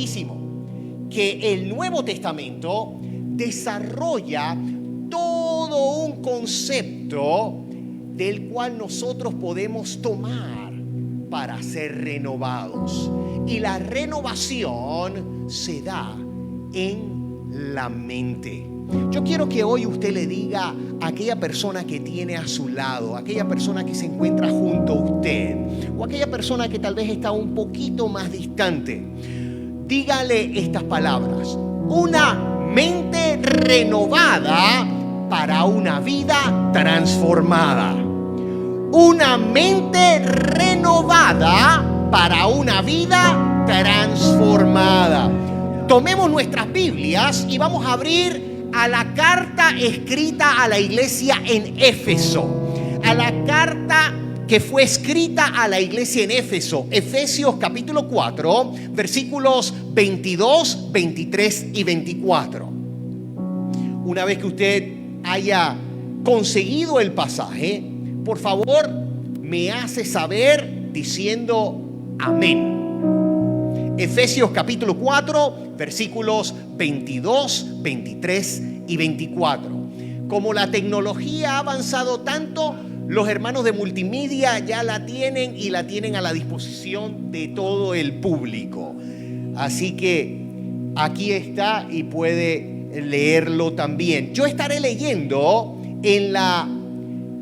interesantísimo que el Nuevo Testamento desarrolla todo un concepto del cual nosotros podemos tomar para ser renovados. Y la renovación se da en la mente. Yo quiero que hoy usted le diga a aquella persona que tiene a su lado, a aquella persona que se encuentra junto a usted, o a aquella persona que tal vez está un poquito más distante, dígale estas palabras: una mente renovada para una vida transformada. Una mente renovada para una vida transformada. Tomemos nuestras Biblias y vamos a abrir a la carta escrita a la iglesia en Éfeso. A la carta que fue escrita a la iglesia en Éfeso. Efesios capítulo 4, versículos 22, 23 y 24. Una vez que usted haya conseguido el pasaje, por favor, me hace saber diciendo amén. Efesios capítulo 4, versículos 22, 23 y 24. Como la tecnología ha avanzado tanto, los hermanos de multimedia ya la tienen y la tienen a la disposición de todo el público. Así que aquí está y puede leerlo también. Yo estaré leyendo en la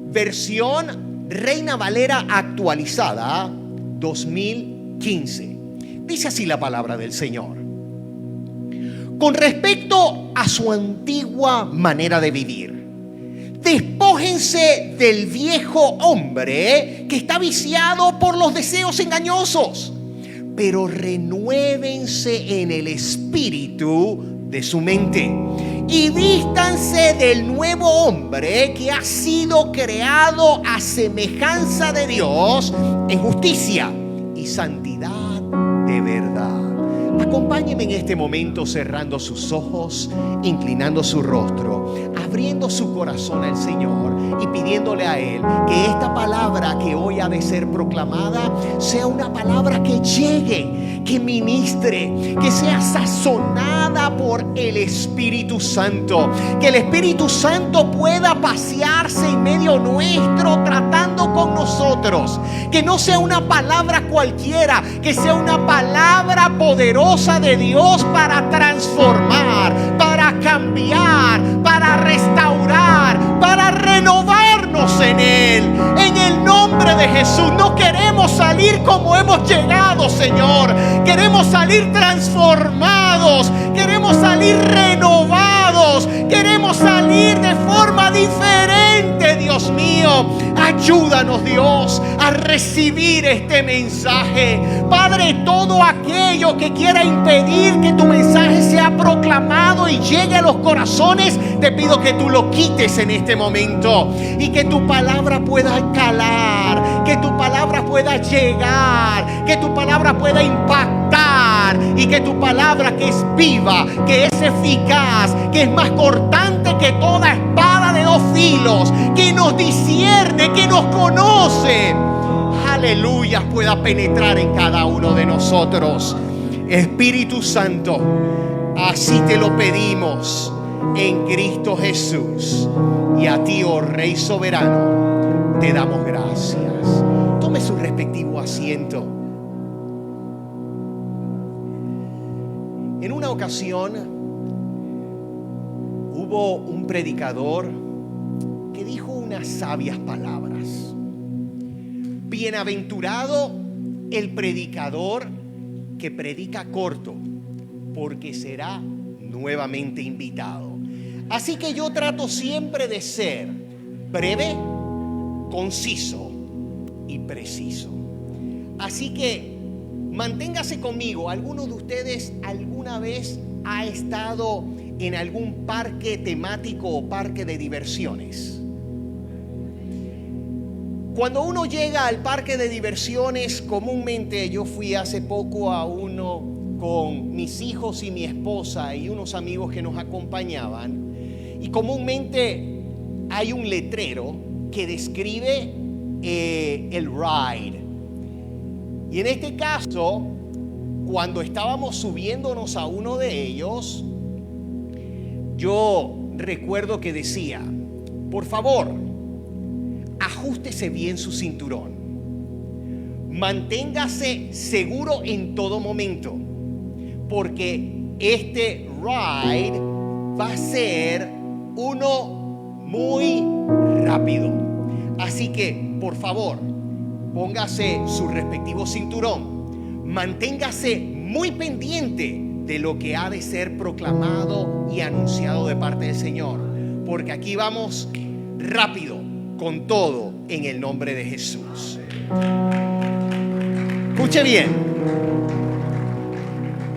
versión Reina Valera actualizada 2015. Dice así la palabra del Señor: con respecto a su antigua manera de vivir, despójense del viejo hombre que está viciado por los deseos engañosos, pero renuévense en el espíritu de su mente y vístanse del nuevo hombre que ha sido creado a semejanza de Dios en justicia y santidad de verdad. Acompáñeme en este momento cerrando sus ojos, inclinando su rostro, abriendo su corazón al Señor y pidiéndole a Él que esta palabra que hoy ha de ser proclamada sea una palabra que llegue, que ministre, que sea sazonada por el Espíritu Santo. Que el Espíritu Santo pueda pasearse en medio nuestro tratando con nosotros. Que no sea una palabra cualquiera, que sea una palabra poderosa de Dios para transformar, para cambiar, para restaurar, para renovarnos en Él. En el nombre de Jesús. No queremos salir como hemos llegado, Señor. Queremos salir transformados. Queremos salir renovados. Queremos salir de forma diferente, Dios mío. Ayúdanos, Dios, a recibir este mensaje. Padre, todo aquello que quiera impedir que tu mensaje sea proclamado y llegue a los corazones, te pido que tú lo quites en este momento y que tu palabra pueda calar, que tu palabra pueda llegar, que tu palabra pueda impactar y que tu palabra, que es viva, que es eficaz, que es más cortante que toda espada de dos filos, que nos discierne, que nos conoce, aleluya, pueda penetrar en cada uno de nosotros. Espíritu Santo, así te lo pedimos en Cristo Jesús. Y a ti, oh Rey soberano, te damos gracias. Tome su respectivo asiento. En una ocasión hubo un predicador que dijo unas sabias palabras. Bienaventurado el predicador que predica corto, porque será nuevamente invitado. Así que yo trato siempre de ser breve, conciso y preciso. Así que manténgase conmigo. ¿Alguno de ustedes alguna vez ha estado en algún parque temático o parque de diversiones? Cuando uno llega al parque de diversiones, comúnmente, yo fui hace poco a uno con mis hijos y mi esposa y unos amigos que nos acompañaban, y comúnmente hay un letrero que describe el ride. Y en este caso cuando estábamos subiéndonos a uno de ellos, yo recuerdo que decía: por favor, ajústese bien su cinturón, manténgase seguro en todo momento, porque este ride va a ser uno muy rápido. Así que, por favor, póngase su respectivo cinturón, manténgase muy pendiente de lo que ha de ser proclamado y anunciado de parte del Señor, porque aquí vamos rápido con todo en el nombre de Jesús. Escuche bien: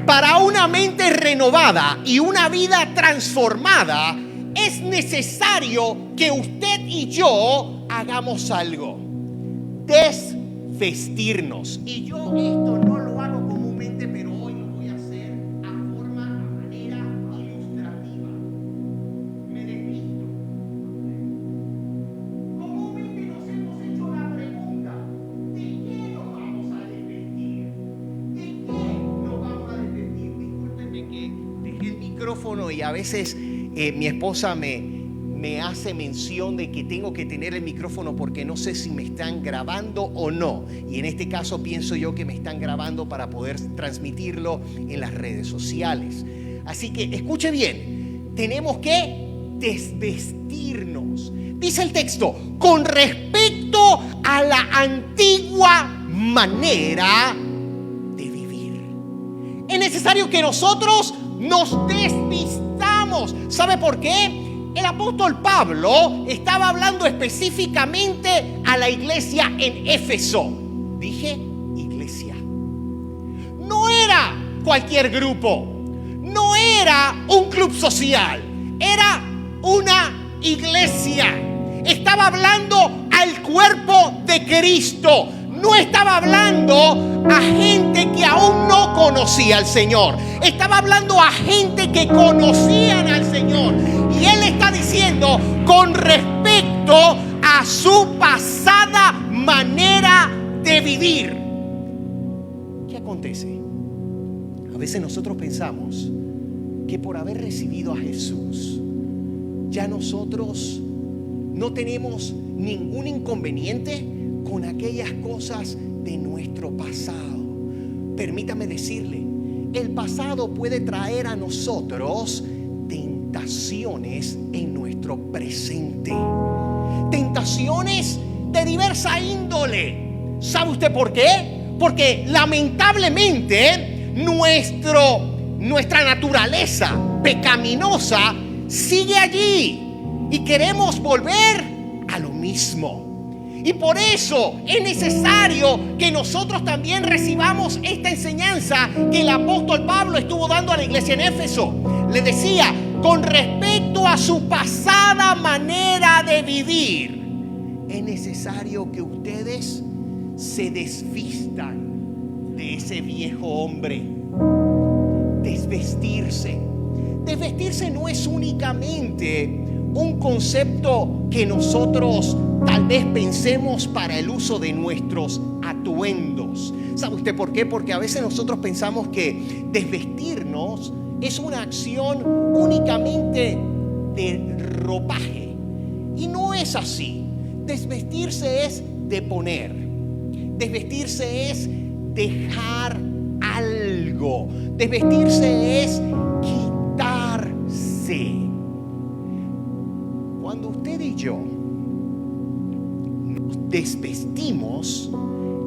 para una mente renovada y una vida transformada es necesario que usted y yo hagamos algo: desvestirnos. Y yo esto no lo hago comúnmente, pero hoy lo voy a hacer a manera ilustrativa. Me desvisto. Comúnmente nos hemos hecho la pregunta: ¿de qué nos vamos a desvestir? ¿De qué nos vamos a desvestir? Discúlpenme que dejé el micrófono y a veces mi esposa me hace mención de que tengo que tener el micrófono porque no sé si me están grabando o no. Y en este caso pienso yo que me están grabando para poder transmitirlo en las redes sociales. Así que escuche bien: tenemos que desvestirnos. Dice el texto: con respecto a la antigua manera de vivir. Es necesario que nosotros nos desvistamos. ¿Sabe por qué? El apóstol Pablo estaba hablando específicamente a la iglesia en Éfeso. Dije iglesia. No era cualquier grupo, no era un club social, era una iglesia. Estaba hablando al cuerpo de Cristo. No estaba hablando a gente que aún no conocía al Señor. Estaba hablando a gente que conocían al Señor. Y Él está diciendo con respecto a su pasada manera de vivir. ¿Qué acontece? A veces nosotros pensamos que por haber recibido a Jesús, ya nosotros no tenemos ningún inconveniente con aquellas cosas de nuestro pasado. Permítame decirle, el pasado puede traer a nosotros tentaciones en nuestro presente. Tentaciones de diversa índole. ¿Sabe usted por qué? Porque lamentablemente nuestra naturaleza pecaminosa sigue allí y queremos volver a lo mismo. Y por eso es necesario que nosotros también recibamos esta enseñanza que el apóstol Pablo estuvo dando a la iglesia en Éfeso. Le decía, con respecto a su pasada manera de vivir, es necesario que ustedes se desvistan de ese viejo hombre. Desvestirse. Desvestirse no es únicamente un concepto que nosotros tal vez pensemos para el uso de nuestros atuendos. ¿Sabe usted por qué? Porque a veces nosotros pensamos que desvestirnos es una acción únicamente de ropaje. Y no es así. Desvestirse es deponer. Desvestirse es dejar algo. Desvestirse es quitarse. Cuando usted y yo nos desvestimos,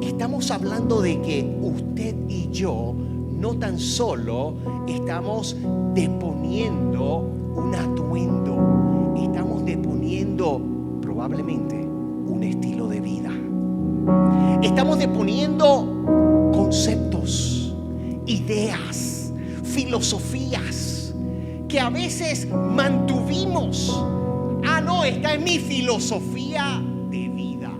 estamos hablando de que usted y yo no tan solo estamos deponiendo un atuendo, estamos deponiendo probablemente un estilo de vida. Estamos deponiendo conceptos, ideas, filosofías que a veces mantuvimos. Ah, no, esta es mi filosofía de vida.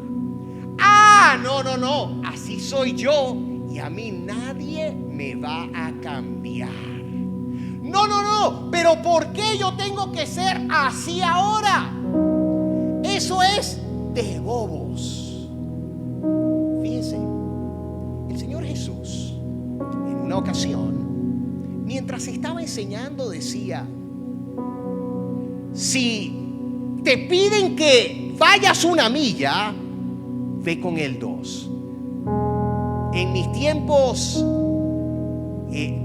Ah, no, así soy yo y a mí nadie me va a cambiar. No, pero ¿por qué yo tengo que ser así ahora? Eso es de bobos. Fíjense, el Señor Jesús en una una ocasión, mientras estaba enseñando, decía: si te piden que vayas 1 milla, ve con el 2. En mis tiempos,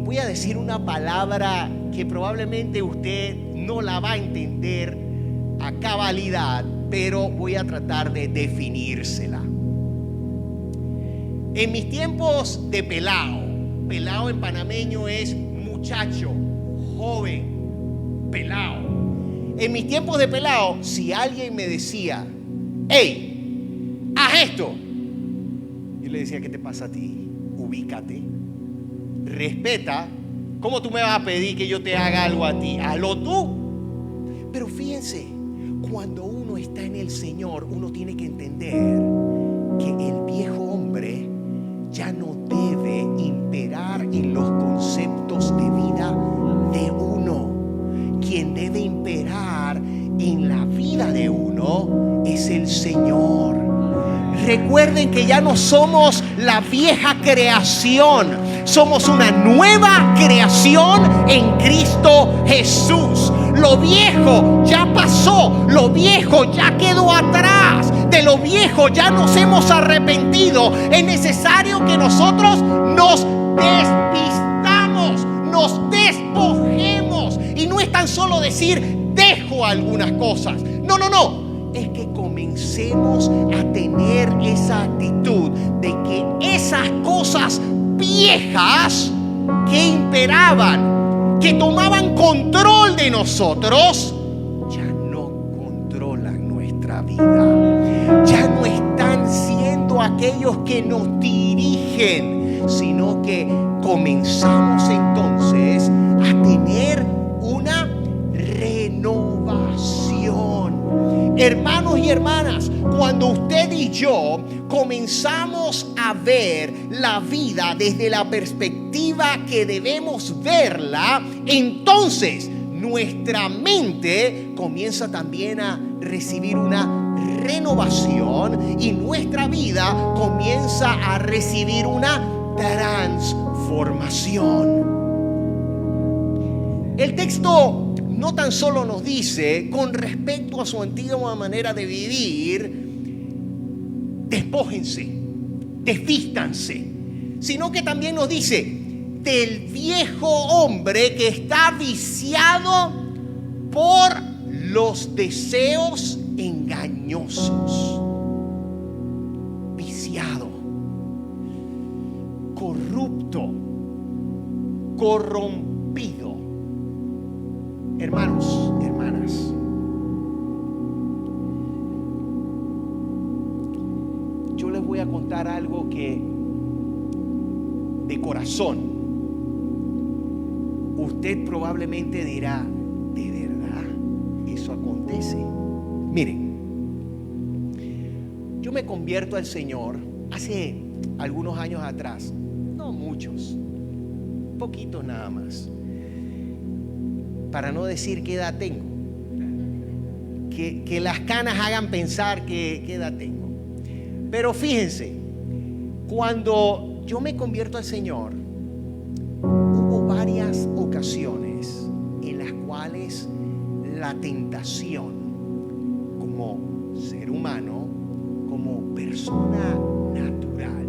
voy a decir una palabra que probablemente usted no la va a entender a cabalidad, pero voy a tratar de definírsela. En mis tiempos de pelao en panameño es muchacho, joven, pelao. En mis tiempos de pelao, si alguien me decía: hey, haz esto, yo le decía: ¿qué te pasa a ti? Ubícate, respeta. ¿Cómo tú me vas a pedir que yo te haga algo a ti? Hazlo tú. Pero fíjense, cuando uno está en el Señor, uno tiene que entender que el viejo hombre ya no debe imperar en los conceptos de vida de uno. Quien debe imperar en la vida de uno es el Señor. Recuerden que ya no somos la vieja creación, somos una nueva creación en Cristo Jesús. Lo viejo ya pasó, lo viejo ya quedó atrás, de lo viejo ya nos hemos arrepentido. Es necesario que nosotros nos desvistamos, nos despojemos. Y no es tan solo decir: dejo algunas cosas. No. Es que comencemos a tener esa actitud de que esas cosas viejas que imperaban, que tomaban control de nosotros, ya no controlan nuestra vida. Ya no están siendo aquellos que nos dirigen, sino que comenzamos entonces a tener una renovación. Hermanos y hermanas, cuando usted y yo comenzamos a ver la vida desde la perspectiva que debemos verla, entonces nuestra mente comienza también a recibir una renovación y nuestra vida comienza a recibir una transformación. El texto no tan solo nos dice, con respecto a su antigua manera de vivir, despójense, desvístanse, sino que también nos dice del viejo hombre que está viciado por los deseos engañosos. Viciado, corrupto, corrompido. Hermanos, hermanas, yo les voy a contar algo que de corazón usted probablemente dirá: ¿de verdad eso acontece? Miren, yo me convierto al Señor hace algunos años atrás, no muchos, poquitos nada más, para no decir qué edad tengo, que las canas hagan pensar qué edad tengo. Pero fíjense, cuando yo me convierto al Señor, hubo varias ocasiones en las cuales la tentación, como ser humano, como persona natural,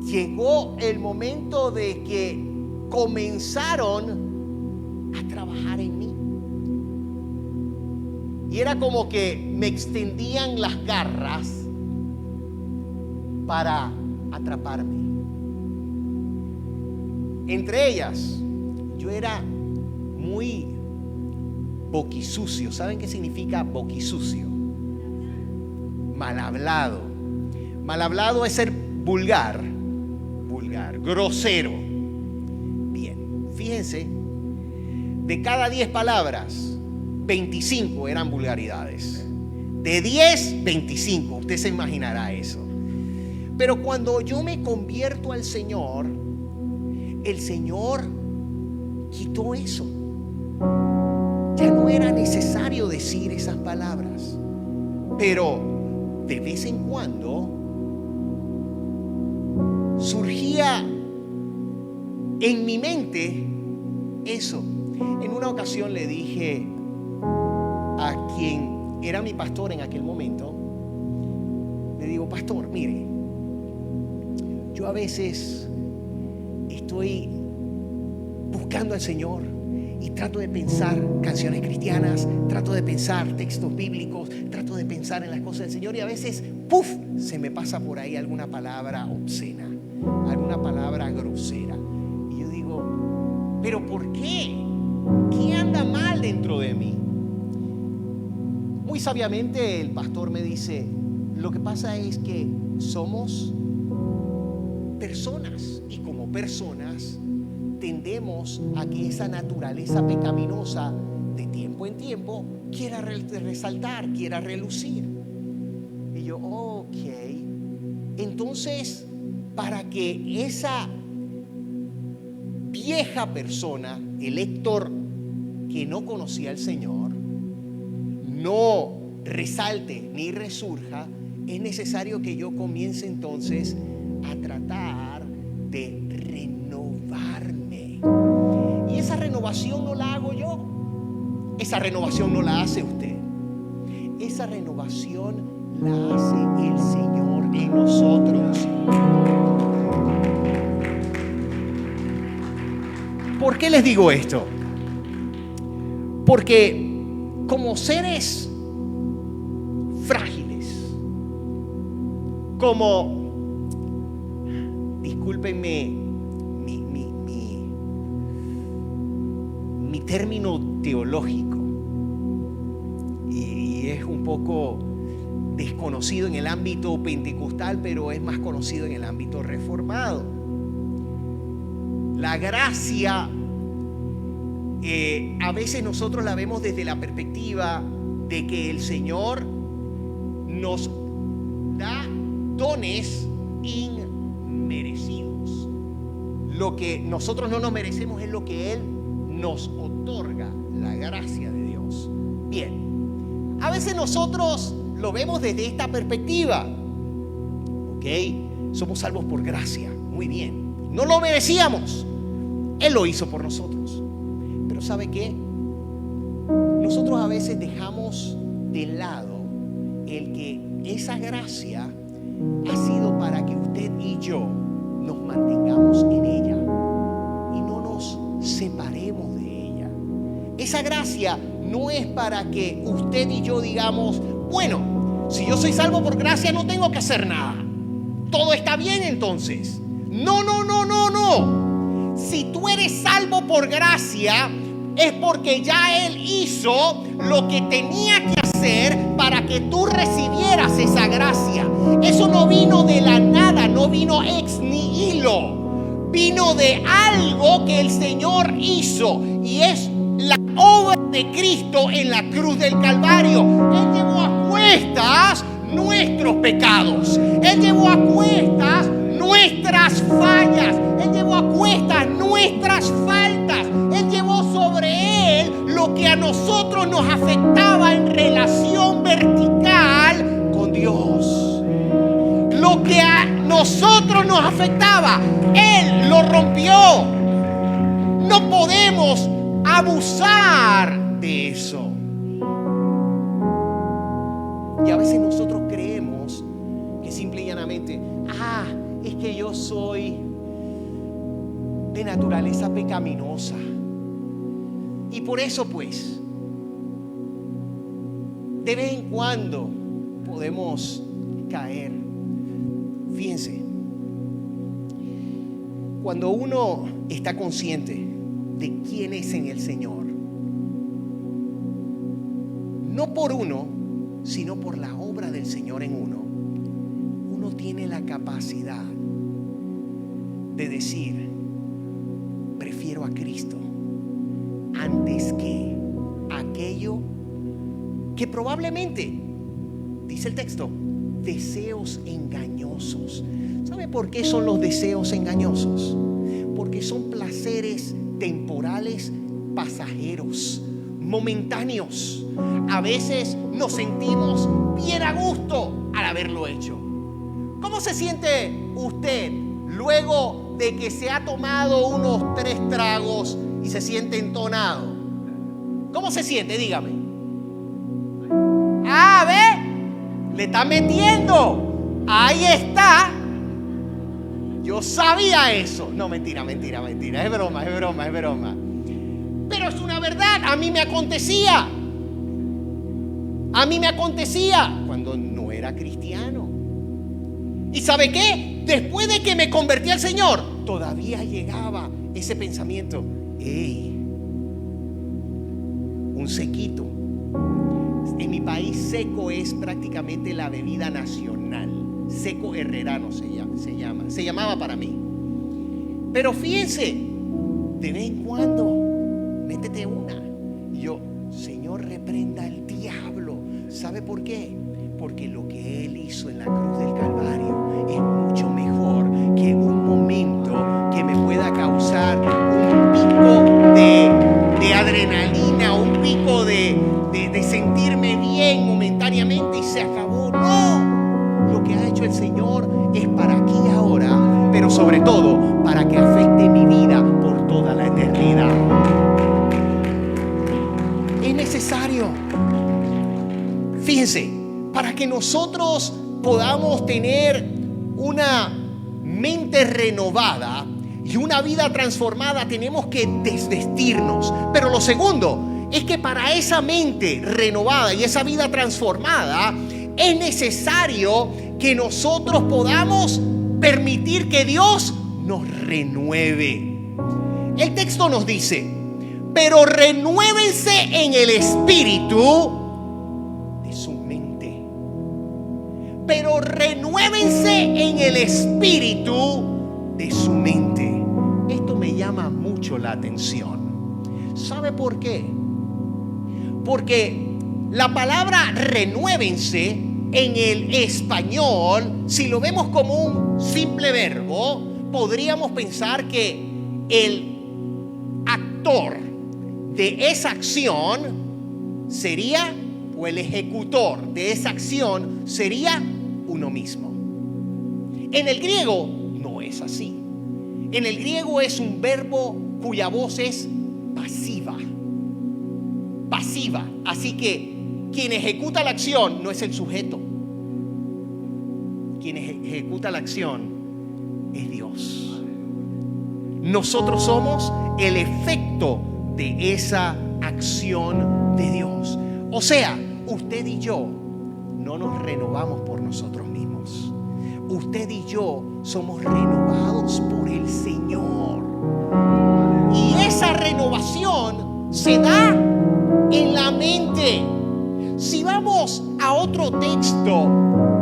llegó el momento de que comenzaron a trabajar en mí. Y era como que me extendían las garras para atraparme. Entre ellas, yo era muy boquisucio. ¿Saben qué significa boquisucio? Mal hablado. Mal hablado es ser vulgar, grosero. Bien, fíjense, de cada 10 palabras, 25 eran vulgaridades. De 10, 25. Usted se imaginará eso. Pero cuando yo me convierto al Señor, el Señor quitó eso. Ya no era necesario decir esas palabras. Pero de vez en cuando surgía en mi mente eso. En una ocasión le dije a quien era mi pastor en aquel momento, le digo: pastor, mire, yo a veces estoy buscando al Señor y trato de pensar canciones cristianas, trato de pensar textos bíblicos, trato de pensar en las cosas del Señor, y a veces, ¡puf!, se me pasa por ahí alguna palabra obscena, alguna palabra grosera. Y yo digo: ¿pero por qué? ¿Qué anda mal dentro de mí? Muy sabiamente el pastor me dice: lo que pasa es que somos personas, y como personas tendemos a que esa naturaleza pecaminosa de tiempo en tiempo quiera resaltar, quiera relucir. Y yo: ok. Entonces, para que esa vieja persona, el Héctor que no conocía al Señor, no resalte ni resurja, es necesario que yo comience entonces a tratar de renovarme. Y esa renovación no la hago yo, esa renovación no la hace usted, esa renovación la hace el Señor en nosotros. ¿Por qué les digo esto? Porque como seres frágiles, como, discúlpenme mi término teológico, y es un poco desconocido en el ámbito pentecostal, pero es más conocido en el ámbito reformado. La gracia, a veces nosotros la vemos desde la perspectiva de que el Señor nos da dones inmerecidos. Lo que nosotros no nos merecemos es lo que Él nos otorga, la gracia de Dios. Bien, a veces nosotros lo vemos desde esta perspectiva. Ok, somos salvos por gracia, muy bien, no lo merecíamos, Él lo hizo por nosotros. Pero ¿sabe qué? Nosotros a veces dejamos de lado el que esa gracia ha sido para que usted y yo nos mantengamos en ella y no nos separemos de ella. Esa gracia no es para que usted y yo digamos: bueno, si yo soy salvo por gracia no tengo que hacer nada, todo está bien entonces. No. Si tú eres salvo por gracia, es porque ya Él hizo lo que tenía que hacer para que tú recibieras esa gracia. Eso no vino de la nada, no vino ex nihilo. Vino de algo que el Señor hizo, y es la obra de Cristo en la cruz del Calvario. Él llevó a cuestas nuestros pecados. Él llevó a cuestas nuestras fallas. Él llevó a cuestas nuestras faltas. Él llevó sobre Él lo que a nosotros nos afectaba en relación vertical con Dios. Lo que a nosotros nos afectaba, Él lo rompió. No podemos abusar de eso. Y a veces nosotros creemos que simple y llanamente, es que yo soy de naturaleza pecaminosa, y por eso pues de vez en cuando podemos caer. Fíjense, cuando uno está consciente de quién es en el Señor, no por uno, sino por la obra del Señor en uno, uno tiene la capacidad de decir: prefiero a Cristo antes que aquello que probablemente, dice el texto, deseos engañosos. ¿Sabe por qué son los deseos engañosos? Porque son placeres temporales, pasajeros, momentáneos. A veces nos sentimos bien a gusto al haberlo hecho. ¿Cómo se siente usted luego de que se ha tomado unos 3 tragos y se siente entonado? ¿Cómo se siente? Dígame. Ah, ¿ve? Le está metiendo. Ahí está. Yo sabía eso. No, mentira. Es broma. Pero es una verdad. A mí me acontecía cuando no era cristiano. ¿Y sabe qué? Después de que me convertí al Señor, todavía llegaba ese pensamiento. ¡Ey! Un sequito. En mi país, seco es prácticamente la bebida nacional. Seco herrerano se llamaba para mí. Pero fíjense, de vez en cuando, métete una. Y yo, Señor, reprenda al diablo. ¿Sabe por qué? Porque lo que Él hizo en la cruz del Calvario es mucho mejor que un momento que me pueda causar un pico de adrenalina, un pico de sentirme bien momentáneamente y se acabó. No, lo que ha hecho el Señor es para aquí y ahora, pero sobre todo para que afecte mi vida por toda la eternidad. Es necesario. Fíjense, para que nosotros podamos tener una mente renovada y una vida transformada, tenemos que desvestirnos. Pero lo segundo es que para esa mente renovada y esa vida transformada es necesario que nosotros podamos permitir que Dios nos renueve. El texto nos dice: pero renuévense en el espíritu de su mente. Pero renuévense en el espíritu de su mente. Esto me llama mucho la atención. ¿Sabe por qué? Porque la palabra renuévense en el español, si lo vemos como un simple verbo, podríamos pensar que el actor de esa acción sería, o el ejecutor de esa acción sería uno mismo. En el griego no es así. En el griego es un verbo cuya voz es pasiva. Pasiva. Así que quien ejecuta la acción no es el sujeto. Quien ejecuta la acción es Dios. Nosotros somos el efecto de esa acción de Dios. O sea, usted y yo no nos renovamos por nosotros mismos. Usted y yo somos renovados por el Señor. Y esa renovación se da en la mente. Si vamos a otro texto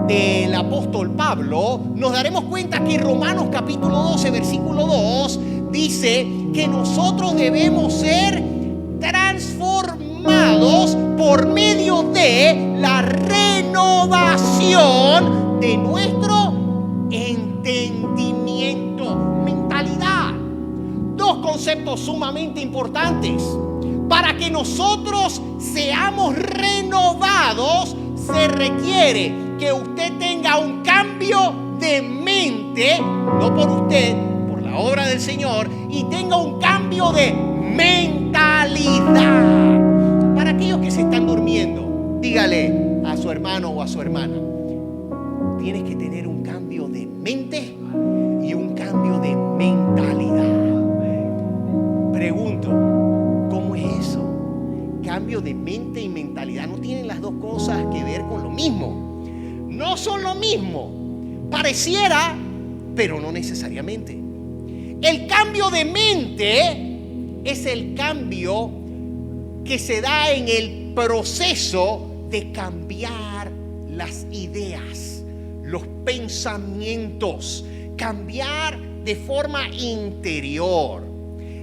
del apóstol Pablo, nos daremos cuenta que Romanos capítulo 12, versículo 2 dice que nosotros debemos ser transformados por medio de la renovación de nuestro entendimiento, mentalidad. Dos conceptos sumamente importantes. Para que nosotros seamos renovados, se requiere que usted tenga un cambio de mente, no por usted, por la obra del Señor, y tenga un cambio de mentalidad. Para aquellos que se están durmiendo, dígale a su hermano o a su hermana: tienes que tener un cambio de mente y un cambio de mentalidad. Pregunto, ¿cómo es eso? Cambio de mente y mentalidad. No tienen las dos cosas que ver con lo mismo. No son lo mismo. Pareciera, pero no necesariamente. El cambio de mente es el cambio que se da en el proceso de cambiar las ideas, los pensamientos, cambiar de forma interior.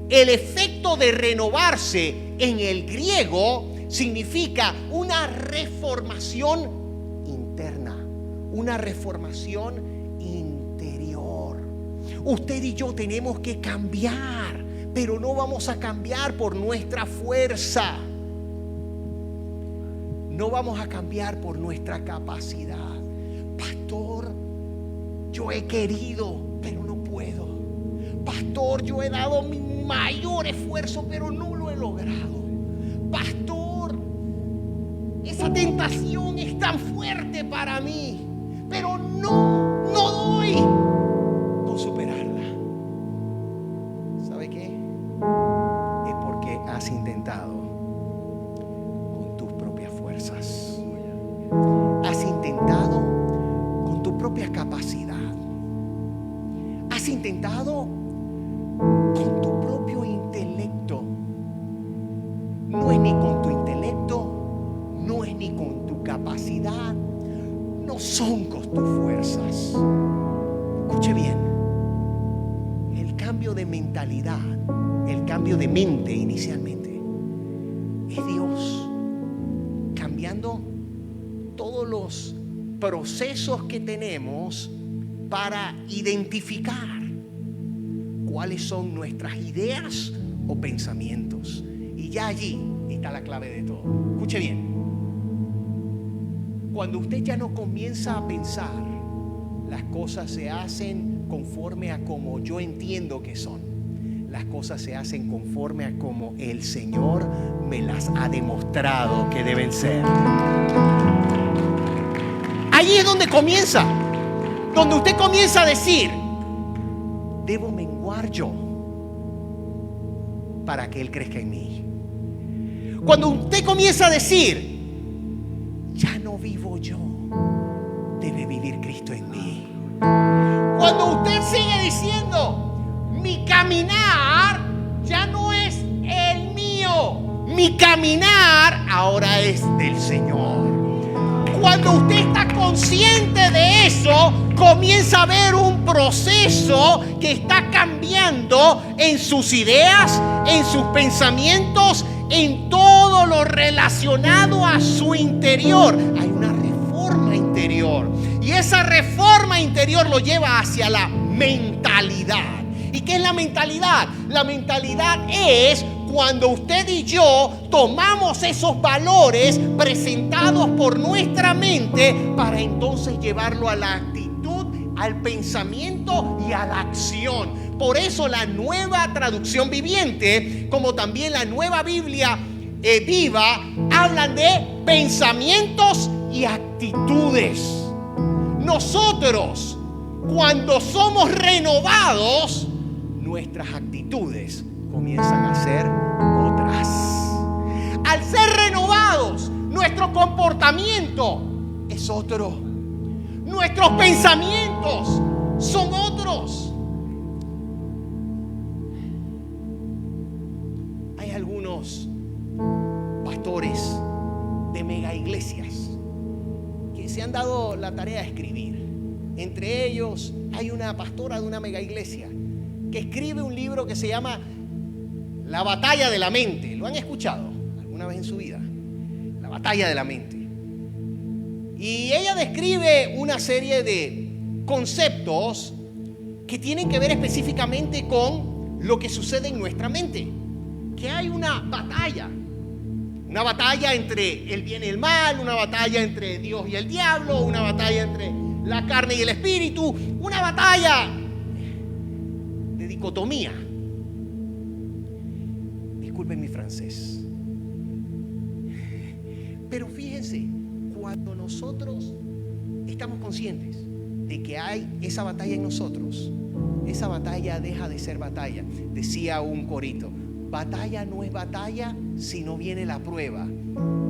El efecto de renovarse en el griego significa una reformación interna, una reformación interior. Usted y yo tenemos que cambiar, pero no vamos a cambiar por nuestra fuerza. No vamos a cambiar por nuestra capacidad. Pastor, yo he querido, pero no puedo. Pastor, yo he dado mi mayor esfuerzo, pero no lo he logrado. Pastor, esa tentación es tan fuerte para mí, pero no doy con superarla. ¿Sabe qué? Es porque has intentado con tus propias fuerzas. Has intentado con tu propia capacidad. Has intentado con tu propio intelecto. No es ni con tu intelecto, no es ni con tu capacidad, no son con tus fuerzas. Escuche bien, el cambio de mentalidad, el cambio de mente inicialmente, es Dios cambiando todos los procesos que tenemos para identificar cuáles son nuestras ideas o pensamientos. Y ya allí está la clave de todo. Escuche bien. Cuando usted ya no comienza a pensar, las cosas se hacen conforme a como yo entiendo que son. Las cosas se hacen conforme a como el Señor me las ha demostrado que deben ser. Allí es donde comienza. Donde usted comienza a decir, debo menguar yo para que Él crezca en mí. Cuando usted comienza a decir, ya no vivo yo, debe vivir Cristo en mí. Cuando usted sigue diciendo, mi caminar ya no es el mío, mi caminar ahora es del Señor. Cuando usted está consciente de eso, comienza a ver un proceso que está cambiando en sus ideas, en sus pensamientos, en todo lo relacionado a su interior. Hay una reforma interior y esa reforma interior lo lleva hacia la mentalidad. ¿Y qué es la mentalidad? La mentalidad es cuando usted y yo tomamos esos valores presentados por nuestra mente para entonces llevarlo a la actitud, al pensamiento y a la acción. Por eso la Nueva Traducción Viviente, como también la Nueva Biblia Viva, hablan de pensamientos y actitudes. Nosotros, cuando somos renovados, nuestras actitudes comienzan a ser otras. Al ser renovados, nuestro comportamiento es otro. Nuestros pensamientos son otros. Hay algunos pastores de mega iglesias que se han dado la tarea de escribir. Entre ellos hay una pastora de una mega iglesia que escribe un libro que se llama La batalla de la mente. ¿Lo han escuchado alguna vez en su vida? La batalla de la mente. Y ella describe una serie de conceptos que tienen que ver específicamente con lo que sucede en nuestra mente. Que hay una batalla entre el bien y el mal, una batalla entre Dios y el diablo, una batalla entre la carne y el espíritu, una batalla de dicotomía. Disculpen mi francés. Pero fíjense, cuando nosotros estamos conscientes de que hay esa batalla en nosotros, esa batalla deja de ser batalla. Decía un corito, batalla no es batalla si no viene la prueba.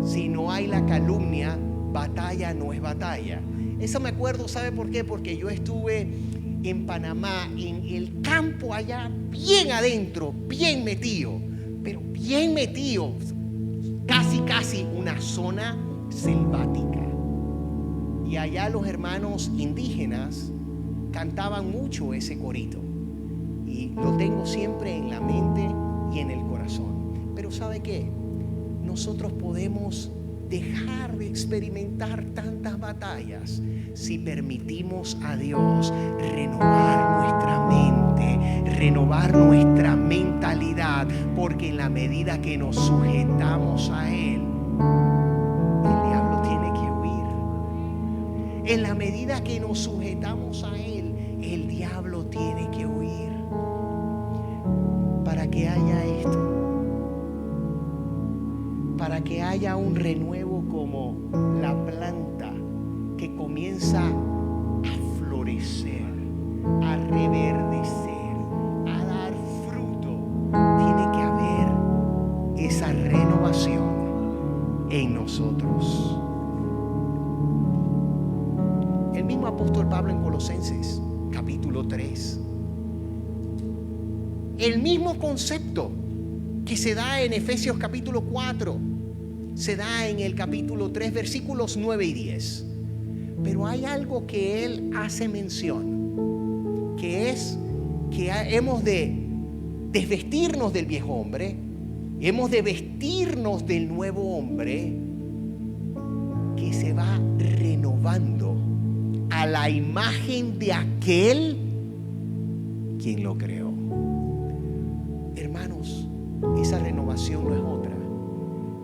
Si no hay la calumnia, batalla no es batalla. Eso me acuerdo, ¿sabe por qué? Porque yo estuve en Panamá, en el campo allá, bien adentro, bien metido, pero bien metido, casi una zona selvática. Y allá los hermanos indígenas cantaban mucho ese corito. Y lo tengo siempre en la mente y en el corazón. Pero ¿sabe qué? Nosotros podemos dejar de experimentar tantas batallas si permitimos a Dios renovar nuestra mente, renovar nuestra mentalidad, porque en la medida que nos sujetamos a Él, el diablo tiene que huir. En la medida que nos sujetamos a Él, el diablo tiene que huir. para que haya un renuevo como la planta que comienza a florecer, a reverdecer, a dar fruto. Tiene que haber esa renovación en nosotros. El mismo apóstol Pablo en Colosenses, capítulo 3. El mismo concepto que se da en Efesios capítulo 4, se da en el capítulo 3, versículos 9 y 10. Pero hay algo que él hace mención, que es que hemos de desvestirnos del viejo hombre, hemos de vestirnos del nuevo hombre que se va renovando a la imagen de aquel quien lo creó. Hermanos, esa renovación no es otra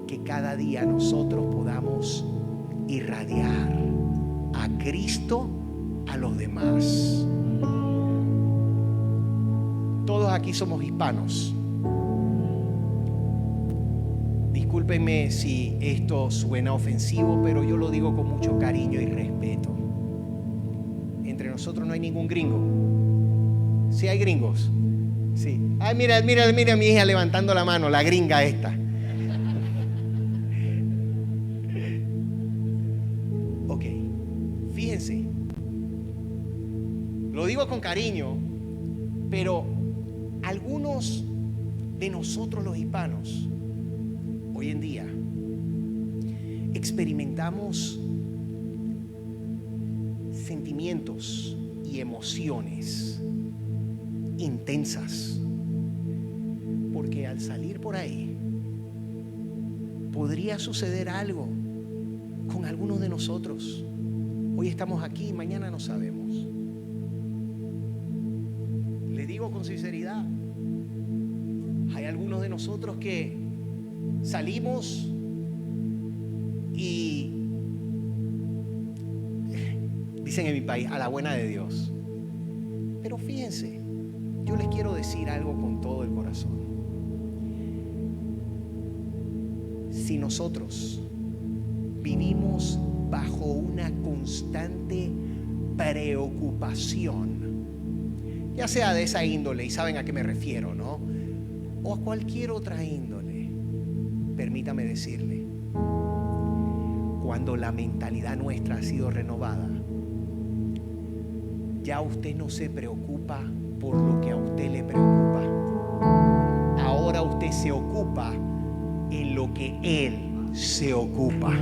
que cada día nosotros podamos irradiar a Cristo a los demás. Todos aquí somos hispanos. Discúlpenme si esto suena ofensivo, pero yo lo digo con mucho cariño y respeto. Entre nosotros no hay ningún gringo. ¿Sí hay gringos? Sí. Ay, mira a mi hija levantando la mano, la gringa esta. Ok, fíjense. Lo digo con cariño, pero algunos de nosotros los hispanos, hoy en día, experimentamos sentimientos y emociones intensas, porque al salir por ahí podría suceder algo con algunos de nosotros. Hoy estamos aquí, mañana no sabemos. Le digo con sinceridad, hay algunos de nosotros que salimos y dicen en mi país, a la buena de Dios. Pero fíjense, yo les quiero decir algo con todo el corazón. Si nosotros vivimos bajo una constante preocupación, ya sea de esa índole, y saben a qué me refiero, ¿no? O a cualquier otra índole, permítame decirle, cuando la mentalidad nuestra ha sido renovada, ya usted no se preocupa por lo que a usted le preocupa. Ahora usted se ocupa en lo que Él se ocupa.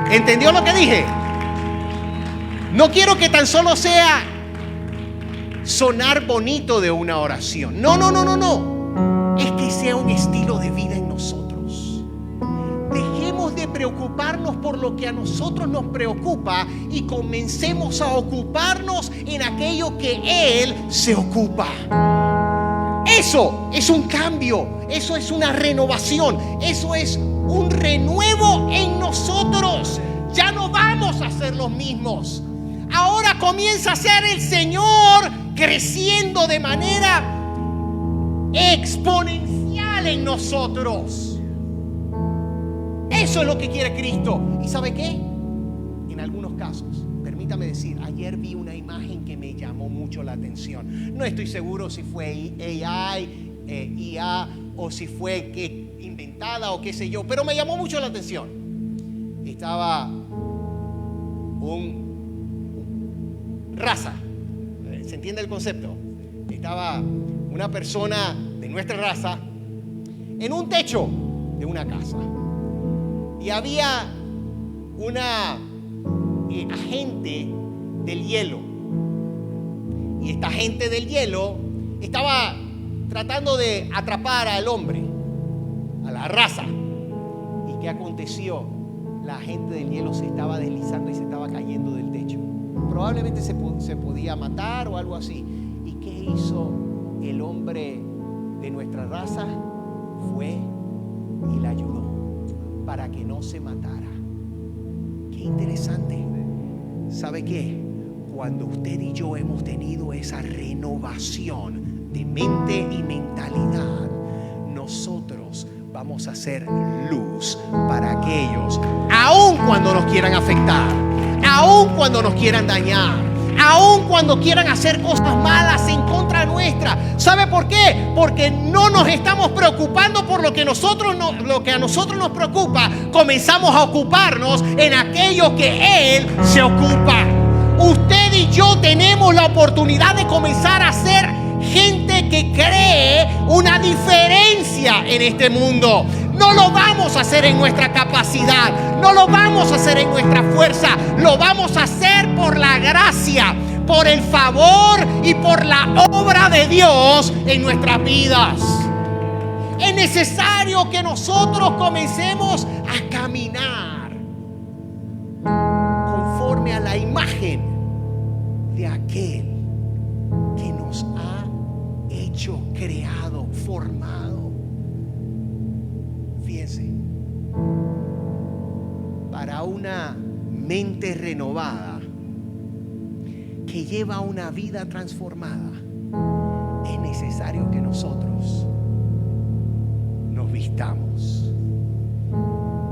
¿Entendió lo que dije? No quiero que tan solo sea sonar bonito de una oración. No. Es que sea un estilo de vida en nosotros. Dejemos de preocuparnos por lo que a nosotros nos preocupa y comencemos a ocuparnos en aquello que Él se ocupa. Eso es un cambio, eso es una renovación, eso es un renuevo en nosotros. Ya no vamos a ser los mismos. Ahora comienza a ser el Señor creciendo de manera exponencial en nosotros. Eso es lo que quiere Cristo. ¿Y sabe qué? En algunos casos, permítame decir, ayer vi una imagen que me llamó mucho la atención. No estoy seguro si fue AI, IA o si fue inventada o qué sé yo, pero me llamó mucho la atención. Estaba un raza, ¿se entiende el concepto? Estaba una persona de nuestra raza en un techo de una casa y había una agente del hielo, y esta agente del hielo estaba tratando de atrapar al hombre, a la raza. ¿Y qué aconteció? La agente del hielo se estaba deslizando y se estaba cayendo del techo. Probablemente se podía matar o algo así. ¿Y qué hizo el hombre de nuestra raza? Fue y la ayudó para que no se matara. Qué interesante. ¿Sabe qué? Cuando usted y yo hemos tenido esa renovación de mente y mentalidad, nosotros vamos a hacer luz para aquellos, aun cuando nos quieran afectar, aun cuando nos quieran dañar, aun cuando quieran hacer cosas malas en contra nuestra. ¿Sabe por qué? Porque no nos estamos preocupando por lo que a nosotros nos preocupa. Comenzamos a ocuparnos en aquello que Él se ocupa. Usted y yo tenemos la oportunidad de comenzar a ser gente que cree una diferencia en este mundo. No lo vamos a hacer en nuestra capacidad, no lo vamos a hacer en nuestra fuerza, lo vamos a hacer por la gracia, por el favor y por la obra de Dios en nuestras vidas. Es necesario que nosotros comencemos a caminar conforme a la imagen de aquel que nos ha hecho, creado, formado. Fíjense, para una mente renovada que lleva una vida transformada, es necesario que nosotros nos vistamos.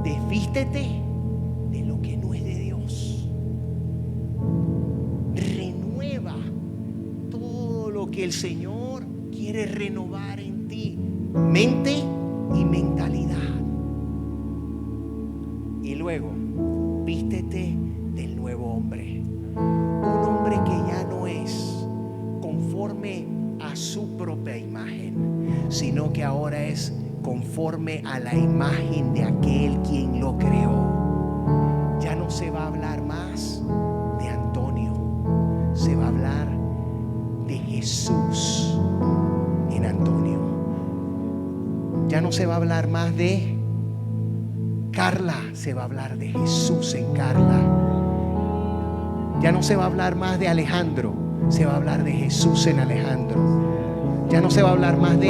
Desvístete de lo que no es de Dios. Renueva todo lo que el Señor quiere renovar en ti, mente y mentalidad. Y luego, vístete del nuevo hombre. Un hombre que ya no es conforme a su propia imagen, sino que ahora es conforme a la imagen de aquel quien lo creó. Ya no se va a hablar más de Antonio, se va a hablar de Jesús en Antonio. Ya no se va a hablar más de Carla, se va a hablar de Jesús en Carla. Ya no se va a hablar más de Alejandro, se va a hablar de Jesús en Alejandro. Ya no se va a hablar más de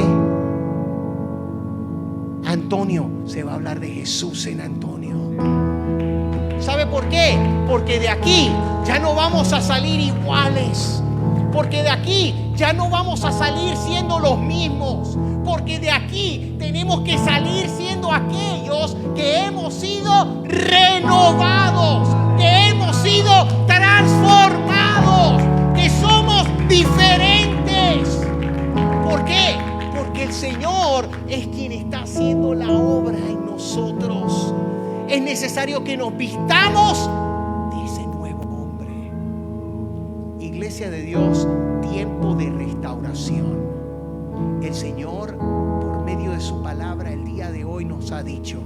Antonio, se va a hablar de Jesús en Antonio. ¿Sabe por qué? Porque de aquí ya no vamos a salir iguales. Porque de aquí ya no vamos a salir siendo los mismos. Porque de aquí tenemos que salir siendo aquellos que hemos sido renovados, que hemos sido transformados, que somos diferentes. ¿Por qué? Porque el Señor es quien está haciendo la obra en nosotros. Es necesario que nos vistamos de ese nuevo hombre. Iglesia de Dios, tiempo de restauración. El Señor, por medio de su palabra, el día de hoy nos ha dicho: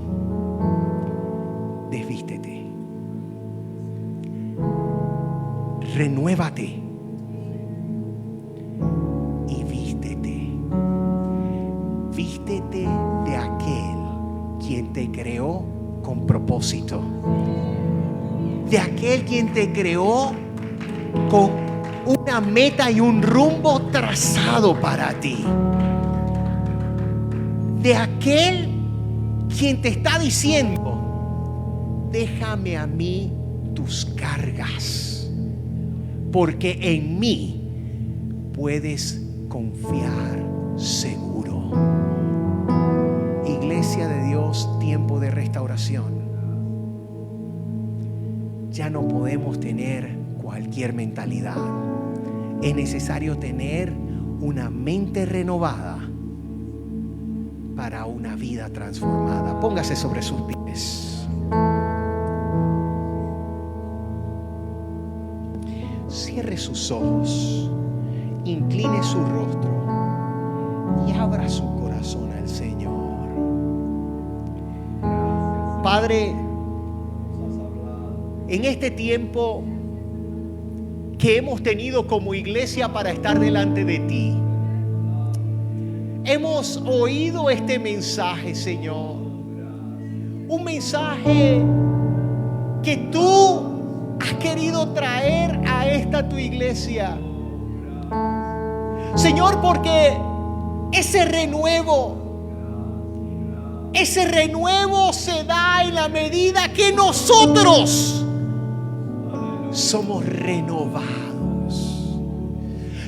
desvístete, renuévate y vístete. Vístete de aquel quien te creó con propósito, de aquel quien te creó con una meta y un rumbo trazado para ti, de aquel quien te está diciendo: déjame a mí tus cargas, porque en mí puedes confiar seguro. Iglesia de Dios, tiempo de restauración. Ya no podemos tener cualquier mentalidad. Es necesario tener una mente renovada para una vida transformada. Póngase sobre sus pies. Cierre sus ojos, incline su rostro y abra su corazón al Señor. Padre, en este tiempo que hemos tenido como iglesia para estar delante de ti, hemos oído este mensaje, Señor. Un mensaje que tú has querido traer a esta tu iglesia, Señor, porque ese renuevo se da en la medida que nosotros somos renovados,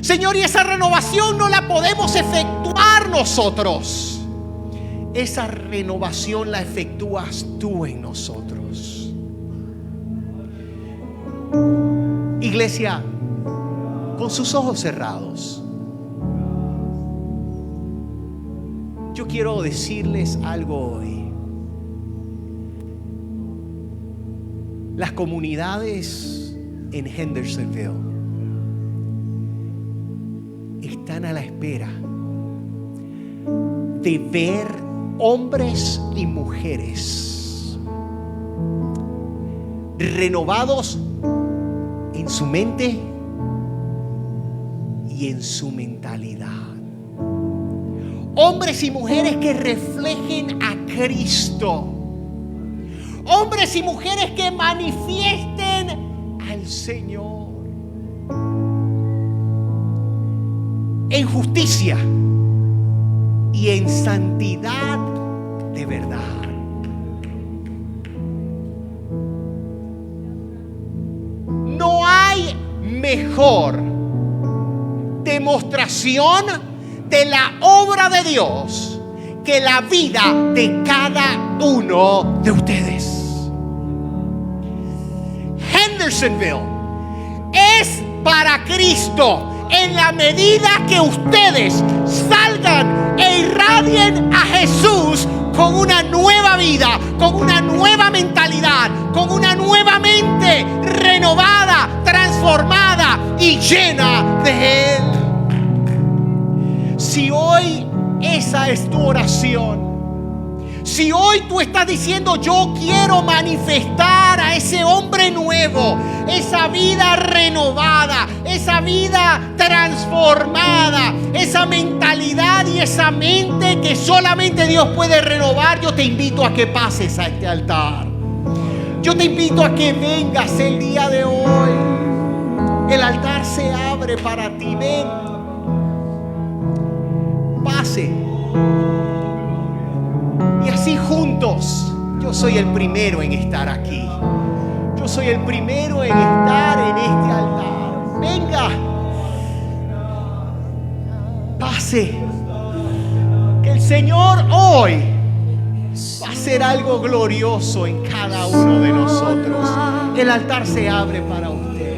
Señor, y esa renovación no la podemos efectuar nosotros. esa renovación la efectúas tú en nosotros. Iglesia, con sus ojos cerrados, yo quiero decirles algo hoy. Las comunidades en Hendersonville están a la espera de ver hombres y mujeres renovados en su mente y en su mentalidad. Hombres y mujeres que reflejen a Cristo. Hombres y mujeres que manifiesten al Señor en justicia y en santidad de verdad. No hay mejor demostración de la obra de Dios que la vida de cada uno de ustedes. Hendersonville es para Cristo en la medida que ustedes salgan e irradien a Jesús con una nueva vida, con una nueva mentalidad, con una nueva mente renovada, transformada y llena de Él. Si hoy esa es tu oración, si hoy tú estás diciendo yo quiero manifestar a ese hombre nuevo, esa vida renovada, esa vida transformada, esa mentalidad y esa mente que solamente Dios puede renovar, yo te invito a que pases a este altar. Yo te invito a que vengas el día de hoy. El altar se abre para ti. Ven, pase. Y así juntos, yo soy el primero en estar aquí. Yo soy el primero en estar en este altar. Venga, pase. Que el Señor hoy va a hacer algo glorioso en cada uno de nosotros. El altar se abre para usted.